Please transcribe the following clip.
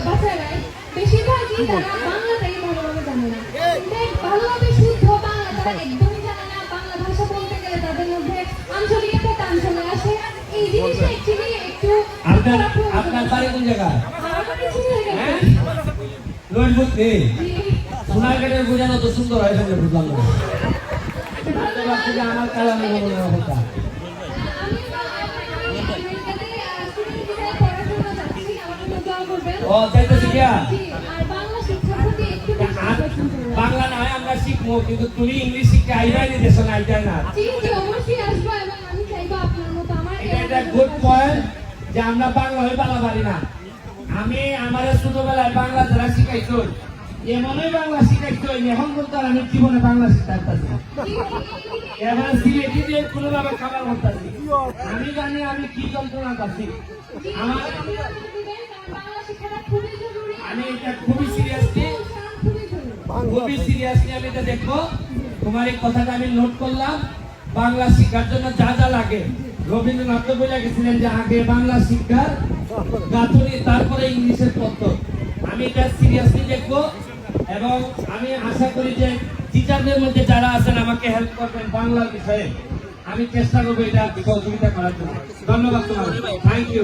বাচ্চারাই বেশিরভাগই তারা বাংলাটাই ভালোভাবে জানে না। ভালোভাবে শুদ্ধ বাংলা তারা একদমই জানে না। বাংলা ভাষা বলতে গেলে তাদের মধ্যে আঞ্চলিক একটা টান চলে আসে। এই জিনিসটা অ্যাকচুয়ালি একটু আপনার বাড়ি কোন জায়গায়? আমার কাছে ছিল হ্যাঁ রোডবুতে সোনারঘাটের বোঝানো তো সুন্দর হয় সঙ্গে বুঝলাম না আমার কালামে বলে কথা ও চাইতেছি কি বাংলা নয় আমরা শিখবো কিন্তু তুমি ইংলিশ শিখতে আইরাই দেশ না আইতাই না এটা গুড পয়েন্ট যে আমরা বাংলা হয়ে বাংলা পারি না। আমি আমার ছোটবেলায় বাংলা যারা শিখাইছো এমনই বাংলা শিখাইছো এখন বলতে আমি জীবনে বাংলা শিখাইতেছি এবার সিলেটি দিয়ে কোনোভাবে খাবার করতেছি আমি জানি আমি কি যন্ত্রণা পাচ্ছি আমার আমি এটা খুবই সিরিয়াসলি আমি এটা দেখবো। তোমার এই কথাটা আমি নোট করলাম। বাংলা শিক্ষার জন্য যা যা লাগে রবীন্দ্রনাথ বলে গেছিলেন যে আগে বাংলা শিক্ষার গাঁথনি তারপরে ইংলিশের পত্র। আমি এটা সিরিয়াসলি দেখবো এবং আমি আশা করি যে টিচারদের মধ্যে যারা আছেন আমাকে হেল্প করবেন বাংলার বিষয়ে। আমি চেষ্টা করবো এটা সহযোগিতা করার জন্য। ধন্যবাদ তোমার। Thank you.